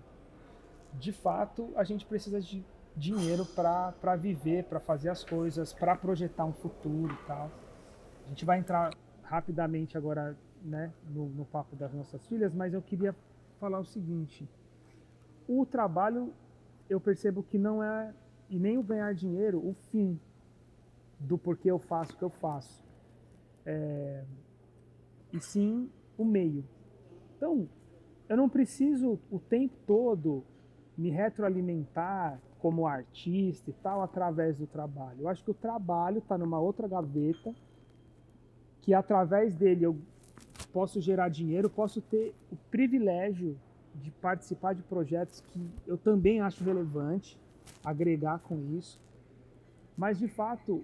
De fato, a gente precisa de dinheiro para viver, para fazer as coisas, para projetar um futuro e tal. A gente vai entrar rapidamente agora, né, no papo das nossas filhas, mas eu queria falar o seguinte: o trabalho, eu percebo que não é, e nem o ganhar dinheiro, o fim do porquê eu faço o que eu faço. E sim o meio. Então, eu não preciso o tempo todo me retroalimentar como artista e tal através do trabalho. Eu acho que o trabalho está numa outra gaveta, que através dele eu posso gerar dinheiro, posso ter o privilégio de participar de projetos que eu também acho relevante, agregar com isso. Mas, de fato,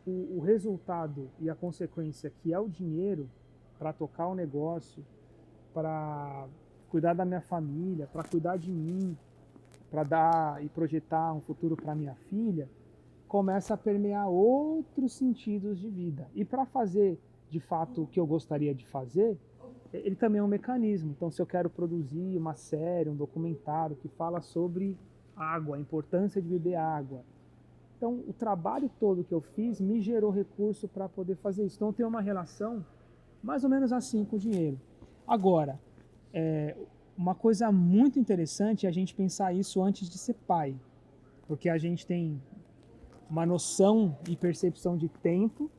o resultado e a consequência, que é o dinheiro para tocar o negócio, para cuidar da minha família, para cuidar de mim, para dar e projetar um futuro para minha filha, começa a permear outros sentidos de vida. E para fazer, de fato, o que eu gostaria de fazer, ele também é um mecanismo. Então, se eu quero produzir uma série, um documentário que fala sobre água, a importância de beber água, Então, o trabalho todo que eu fiz me gerou recurso para poder fazer isso. Então, eu tenho uma relação mais ou menos assim com o dinheiro. Agora, uma coisa muito interessante é a gente pensar isso antes de ser pai, porque a gente tem uma noção e percepção de tempo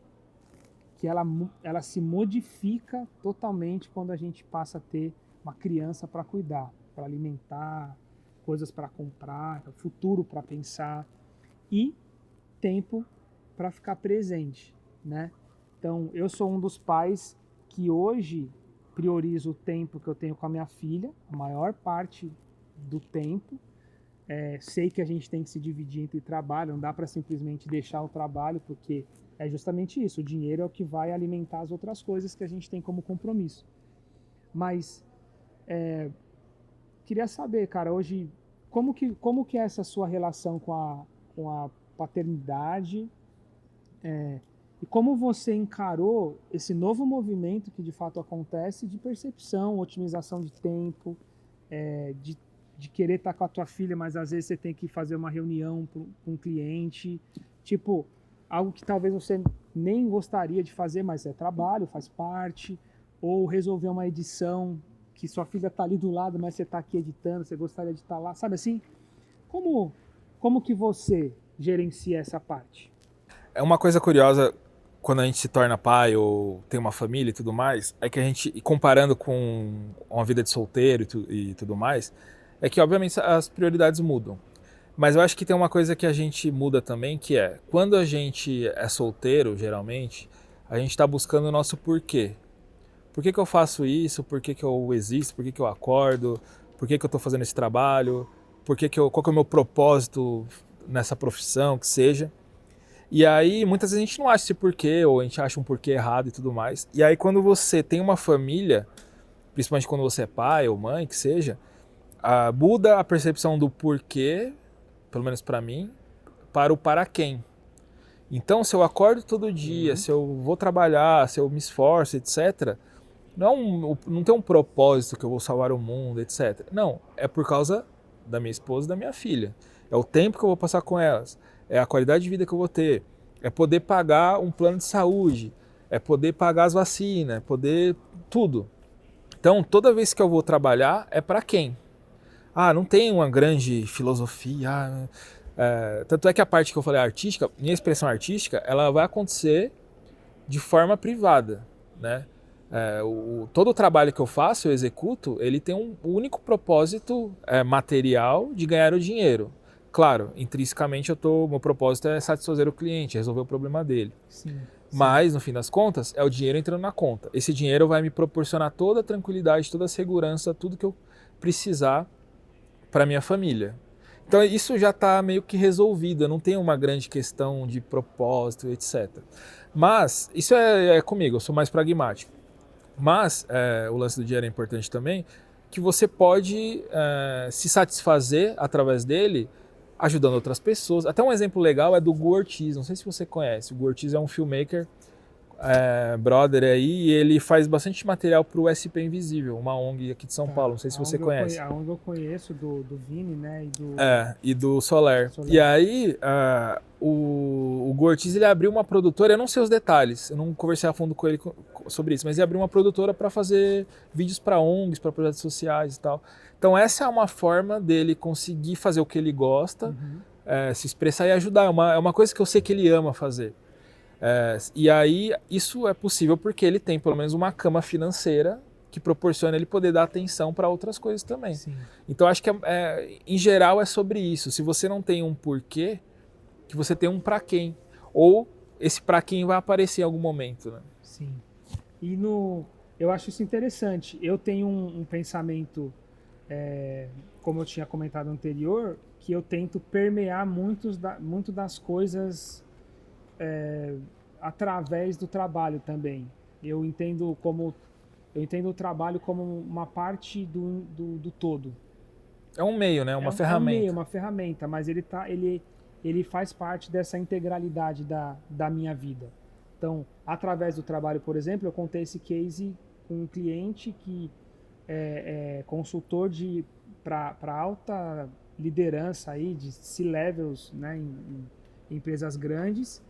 que ela se modifica totalmente quando a gente passa a ter uma criança para cuidar, para alimentar, coisas para comprar, futuro para pensar e tempo para ficar presente, né? Então, eu sou um dos pais que hoje priorizo o tempo que eu tenho com a minha filha, a maior parte do tempo. Sei que a gente tem que se dividir entre trabalho, não dá para simplesmente deixar o trabalho, porque é justamente isso, o dinheiro é o que vai alimentar as outras coisas que a gente tem como compromisso. Mas queria saber, cara, hoje, como que é essa sua relação com a paternidade, e como você encarou esse novo movimento que de fato acontece de percepção, otimização de tempo, de querer estar com a tua filha, mas às vezes você tem que fazer uma reunião com um cliente, tipo, algo que talvez você nem gostaria de fazer, mas é trabalho, faz parte, ou resolver uma edição que sua filha está ali do lado, mas você está aqui editando, você gostaria de estar lá, sabe assim? Como que você gerencia essa parte? É uma coisa curiosa quando a gente se torna pai ou tem uma família e tudo mais, é que a gente, e comparando com uma vida de solteiro e tudo mais, é que obviamente as prioridades mudam. Mas eu acho que tem uma coisa que a gente muda também, que é, quando a gente é solteiro, geralmente, a gente está buscando o nosso porquê. Por que que eu faço isso? Por que que eu existo? Por que que eu acordo? Por que que eu estou fazendo esse trabalho? Qual que é o meu propósito nessa profissão, que seja? E aí, muitas vezes a gente não acha esse porquê, ou a gente acha um porquê errado e tudo mais. E aí, quando você tem uma família, principalmente quando você é pai ou mãe, que seja, muda a percepção do porquê, pelo menos para mim, para o para quem. Então, se eu acordo todo dia, se eu vou trabalhar, se eu me esforço, etc., não tem um propósito que eu vou salvar o mundo, etc. Não, é por causa da minha esposa e da minha filha. É o tempo que eu vou passar com elas, é a qualidade de vida que eu vou ter, é poder pagar um plano de saúde, é poder pagar as vacinas, é poder tudo. Então, toda vez que eu vou trabalhar, é para quem? Não tem uma grande filosofia. Tanto é que a parte que eu falei artística, minha expressão artística, ela vai acontecer de forma privada, né? Todo o trabalho que eu faço, eu executo, ele tem um único propósito material de ganhar o dinheiro. Claro, intrinsecamente meu propósito é satisfazer o cliente, resolver o problema dele. Sim. Mas, no fim das contas, é o dinheiro entrando na conta. Esse dinheiro vai me proporcionar toda a tranquilidade, toda a segurança, tudo que eu precisar para minha família. Então isso já está meio que resolvido, eu não tenho uma grande questão de propósito, etc. Mas, isso é comigo, eu sou mais pragmático. Mas, o lance do dinheiro é importante também, que você pode se satisfazer através dele, ajudando outras pessoas. Até um exemplo legal é do Gu Ortiz, não sei se você conhece. O Gu Ortiz é um filmmaker, brother aí, e ele faz bastante material para o SP Invisível, uma ONG aqui de São Paulo, não sei se você conhece. A ONG eu conheço do Vini, né? E do Soler. E aí, o Gu Ortiz, ele abriu uma produtora, eu não sei os detalhes, eu não conversei a fundo com ele sobre isso, mas ele abriu uma produtora para fazer vídeos para ONGs, para projetos sociais e tal. Então essa é uma forma dele conseguir fazer o que ele gosta, se expressar e ajudar. É uma coisa que eu sei que ele ama fazer. E aí isso é possível porque ele tem pelo menos uma cama financeira que proporciona ele poder dar atenção para outras coisas também. Sim. Então acho que em geral é sobre isso. Se você não tem um porquê, que você tem um para quem. Ou esse para quem vai aparecer em algum momento. Né? Sim. E eu acho isso interessante. Eu tenho um pensamento, como eu tinha comentado anterior, que eu tento permear muito das coisas através do trabalho também. Eu entendo o trabalho como uma parte do todo. É um meio, né? Uma ferramenta. É um meio, uma ferramenta, mas ele faz parte dessa integralidade da minha vida. Então, através do trabalho, por exemplo, eu contei esse case com um cliente que é consultor para alta liderança aí, de C-levels, né, empresas grandes,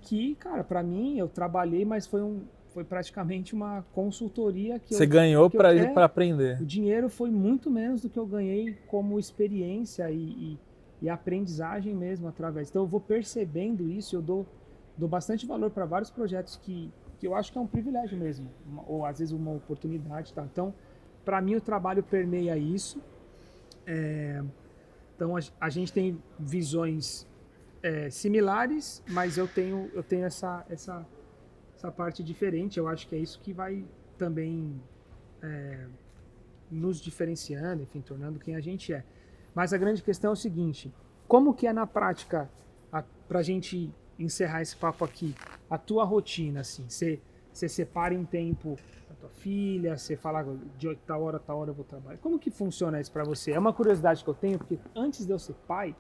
que, cara, para mim, eu trabalhei, mas foi praticamente uma consultoria que Você ganhou para aprender. O dinheiro foi muito menos do que eu ganhei como experiência e aprendizagem mesmo através. Então eu vou percebendo isso, eu dou bastante valor para vários projetos que eu acho que é um privilégio mesmo, ou às vezes uma oportunidade, tá? Então, para mim o trabalho permeia isso. Então a gente tem visões similares, mas eu tenho essa parte diferente. Eu acho que é isso que vai também nos diferenciando, enfim, tornando quem a gente é. Mas a grande questão é o seguinte: como que é na prática, para a gente encerrar esse papo aqui, a tua rotina, assim? Você separa em tempo a tua filha, você fala de tal hora eu vou trabalhar. Como que funciona isso para você? É uma curiosidade que eu tenho, porque antes de eu ser pai,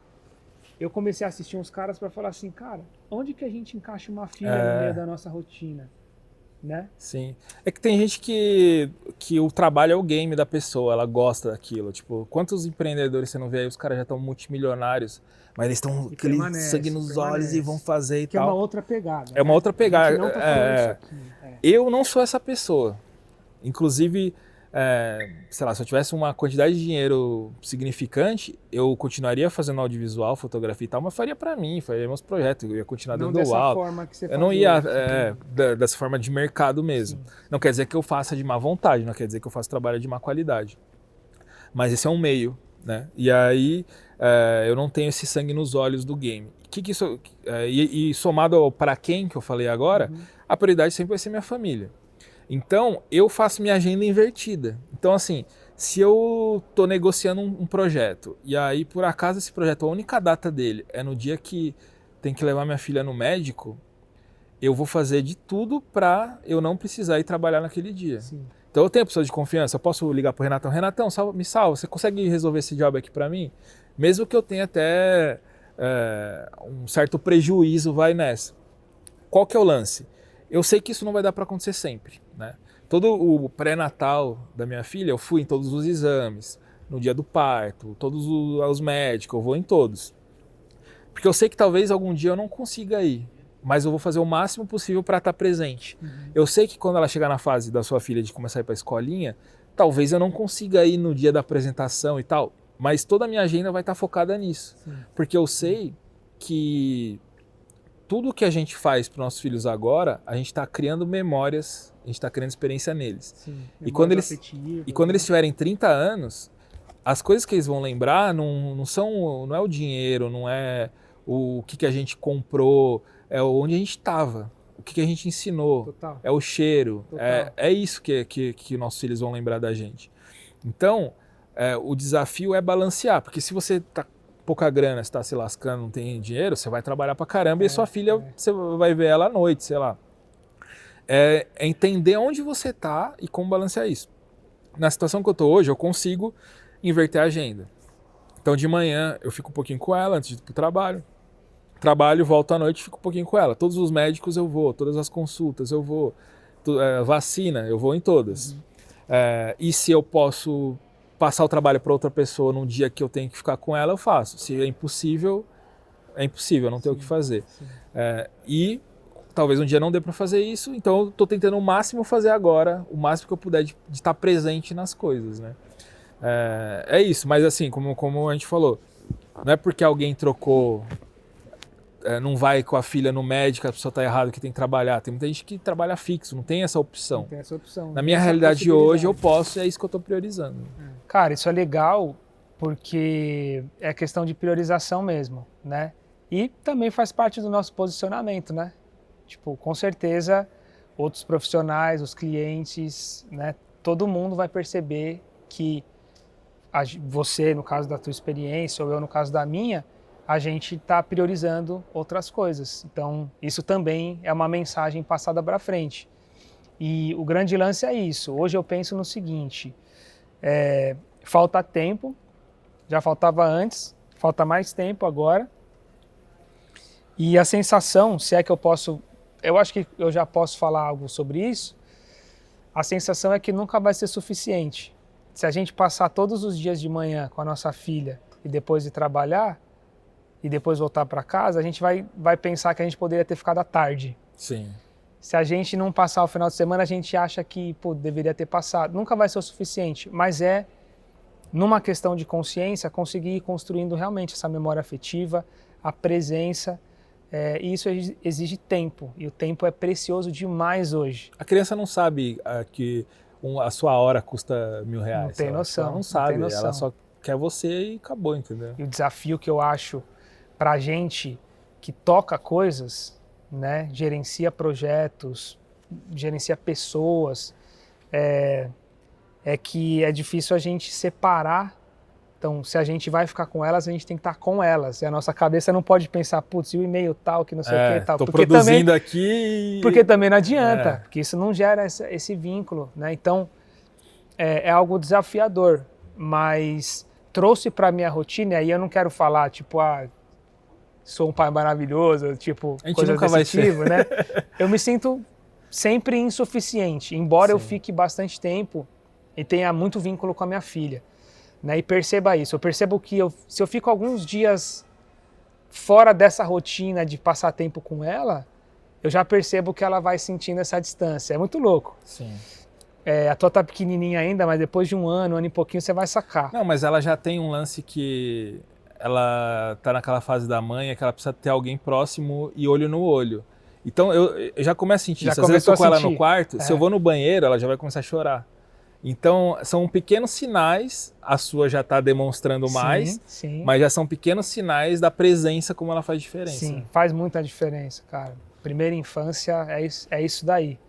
eu comecei a assistir uns caras para falar assim, cara, onde que a gente encaixa uma filha no meio da nossa rotina? Né? Sim. É que tem gente que o trabalho é o game da pessoa, ela gosta daquilo. Tipo, quantos empreendedores você não vê aí, os caras já estão multimilionários, mas eles estão com aquele sangue nos olhos e vão fazer e que tal. É uma outra pegada. É uma outra pegada. A gente não tá falando isso aqui. Eu não sou essa pessoa. Inclusive, sei lá, se eu tivesse uma quantidade de dinheiro significante, eu continuaria fazendo audiovisual, fotografia e tal, mas faria pra mim, faria meus projetos, eu ia continuar dando aula. Não dessa forma que você Eu não ia hoje, dessa forma de mercado mesmo. Sim. Não quer dizer que eu faça de má vontade, não quer dizer que eu faça trabalho de má qualidade. Mas esse é um meio, né? E aí eu não tenho esse sangue nos olhos do game. E somado ao para quem que eu falei agora, a prioridade sempre vai ser minha família. Então, eu faço minha agenda invertida. Então, assim, se eu tô negociando um projeto, e aí, por acaso, esse projeto, a única data dele é no dia que tem que levar minha filha no médico, eu vou fazer de tudo para eu não precisar ir trabalhar naquele dia. Sim. Então, eu tenho pessoa de confiança, eu posso ligar pro Renatão, Renatão, me salva, você consegue resolver esse job aqui para mim? Mesmo que eu tenha até um certo prejuízo, vai nessa. Qual que é o lance? Eu sei que isso não vai dar para acontecer sempre, né? Todo o pré-natal da minha filha, eu fui em todos os exames, no dia do parto, todos os médicos, eu vou em todos. Porque eu sei que talvez algum dia eu não consiga ir, mas eu vou fazer o máximo possível para estar presente. Eu sei que quando ela chegar na fase da sua filha de começar a ir para a escolinha, talvez eu não consiga ir no dia da apresentação e tal, mas toda a minha agenda vai estar focada nisso. Sim. Porque eu sei que tudo que a gente faz para os nossos filhos agora, a gente está criando memórias, a gente está criando experiência neles. Sim, e quando eles tiverem 30 anos, as coisas que eles vão lembrar não é o dinheiro, não é o que a gente comprou, é onde a gente estava, o que a gente ensinou. Total. É o cheiro, é isso que nossos filhos vão lembrar da gente. Então, o desafio é balancear, porque se você está pouca grana, você está se lascando, não tem dinheiro, você vai trabalhar pra caramba e sua filha, você vai ver ela à noite, sei lá. É entender onde você tá e como balancear isso. Na situação que eu tô hoje, eu consigo inverter a agenda. Então de manhã eu fico um pouquinho com ela antes de ir pro trabalho. Trabalho, volto à noite, fico um pouquinho com ela. Todos os médicos eu vou, todas as consultas eu vou, vacina eu vou em todas. E se eu posso passar o trabalho para outra pessoa num dia que eu tenho que ficar com ela, eu faço. Se é impossível, não tenho o que fazer. E talvez um dia não dê para fazer isso, então eu estou tentando o máximo fazer agora, o máximo que eu puder de estar presente nas coisas, né? É isso, mas assim, como a gente falou, não é porque alguém trocou, não vai com a filha no médico, a pessoa está errada que tem que trabalhar. Tem muita gente que trabalha fixo, não tem essa opção. Não tem essa opção. Na minha realidade de hoje eu posso e é isso que eu estou priorizando. Cara, isso é legal porque é questão de priorização mesmo, né? E também faz parte do nosso posicionamento, né? Tipo, com certeza outros profissionais, os clientes, né? Todo mundo vai perceber que você, no caso da tua experiência, ou eu no caso da minha, a gente está priorizando outras coisas. Então, isso também é uma mensagem passada para frente. E o grande lance é isso. Hoje eu penso no seguinte, falta tempo, já faltava antes, falta mais tempo agora. E a sensação, se é que eu acho que eu já posso falar algo sobre isso, a sensação é que nunca vai ser suficiente. Se a gente passar todos os dias de manhã com a nossa filha e depois de trabalhar, e depois voltar para casa, a gente vai pensar que a gente poderia ter ficado à tarde. Sim. Se a gente não passar o final de semana, a gente acha que deveria ter passado. Nunca vai ser o suficiente, mas numa questão de consciência, conseguir ir construindo realmente essa memória afetiva, a presença, e isso exige tempo, e o tempo é precioso demais hoje. A criança não sabe que a sua hora custa R$1.000. Não tem noção. Ela não sabe, tem noção. ela só quer você e acabou, entendeu? E o desafio que eu acho pra gente que toca coisas, né, gerencia projetos, gerencia pessoas, é que é difícil a gente separar. Então, se a gente vai ficar com elas, a gente tem que estar com elas. E a nossa cabeça não pode pensar, putz, e o e-mail tal, que não sei o que tal. Tô produzindo aqui. Porque também não adianta, porque isso não gera esse vínculo, né? Então, é algo desafiador, mas trouxe para minha rotina, e aí eu não quero falar, tipo, sou um pai maravilhoso, tipo, a gente coisa nunca desse vai tipo, ser. né? Eu me sinto sempre insuficiente, embora eu Sim. fique bastante tempo e tenha muito vínculo com a minha filha, né? E perceba isso, eu percebo que se eu fico alguns dias fora dessa rotina de passar tempo com ela, eu já percebo que ela vai sentindo essa distância, é muito louco. Sim. A tua tá pequenininha ainda, mas depois de um ano e pouquinho você vai sacar. Não, mas ela já tem um lance que ela tá naquela fase da mãe, é que ela precisa ter alguém próximo e olho no olho. Então eu já começo a sentir isso. Às vezes eu tô com ela no quarto, se eu vou no banheiro, ela já vai começar a chorar. Então são pequenos sinais, a sua já tá demonstrando mais, sim. mas já são pequenos sinais da presença, como ela faz diferença. Sim, faz muita diferença, cara. Primeira infância é isso daí.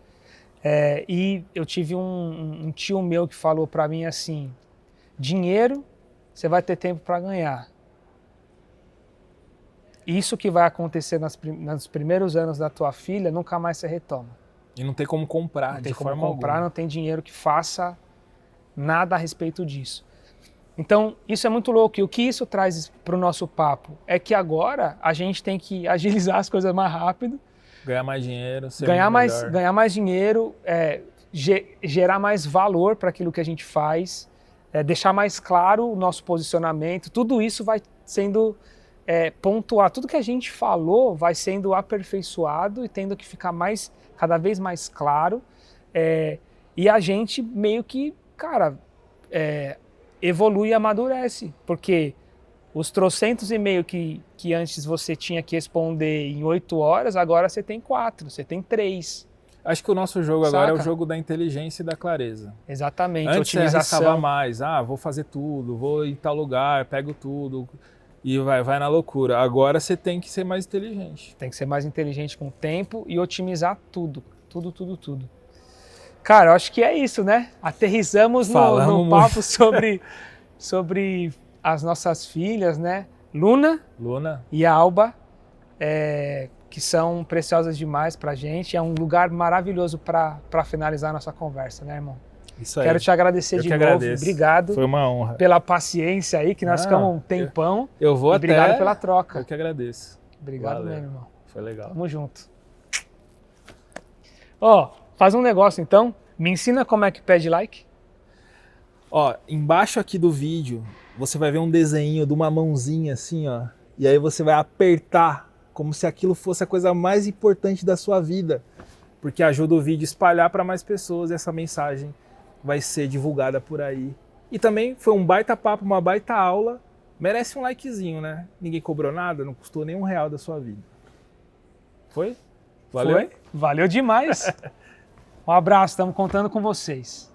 E eu tive um tio meu que falou pra mim assim, dinheiro você vai ter tempo para ganhar. Isso que vai acontecer nos primeiros anos da tua filha, nunca mais você retoma. E não tem como comprar, não tem de como forma comprar, alguma. Não tem dinheiro que faça nada a respeito disso. Então, isso é muito louco. E o que isso traz para o nosso papo é que agora a gente tem que agilizar as coisas mais rápido, ganhar mais dinheiro, ser ganhar melhor. mais dinheiro, gerar mais valor para aquilo que a gente faz, deixar mais claro o nosso posicionamento. Tudo isso vai sendo pontuado. Tudo que a gente falou vai sendo aperfeiçoado e tendo que ficar cada vez mais claro. E a gente meio que, cara, evolui e amadurece, porque os trocentos e-mail que antes você tinha que responder em 8 horas, agora você tem 4, você tem 3. Acho que o nosso jogo agora é o jogo da inteligência e da clareza. Exatamente, antes otimização. Você arriscava mais, vou fazer tudo, vou em tal lugar, pego tudo e vai na loucura. Agora você tem que ser mais inteligente. Tem que ser mais inteligente com o tempo e otimizar tudo. Tudo. Cara, eu acho que é isso, né? Aterrissamos no papo sobre as nossas filhas, né? Luna e Alba, que são preciosas demais pra gente. É um lugar maravilhoso para finalizar a nossa conversa, né, irmão? Isso aí. Quero te agradecer de novo. Agradeço. Obrigado. Foi uma honra. Pela paciência aí, que nós ficamos um tempão. Eu vou obrigado pela troca. Eu que agradeço. Obrigado mesmo, irmão. Foi legal. Tamo junto. Faz um negócio então. Me ensina como é que pede like. Embaixo aqui do vídeo, você vai ver um desenho de uma mãozinha assim, ó. E aí você vai apertar, como se aquilo fosse a coisa mais importante da sua vida. Porque ajuda o vídeo a espalhar para mais pessoas e essa mensagem vai ser divulgada por aí. E também foi um baita papo, uma baita aula. Merece um likezinho, né? Ninguém cobrou nada, não custou nem R$1 da sua vida. Foi? Valeu? Foi? Valeu demais. Um abraço, estamos contando com vocês.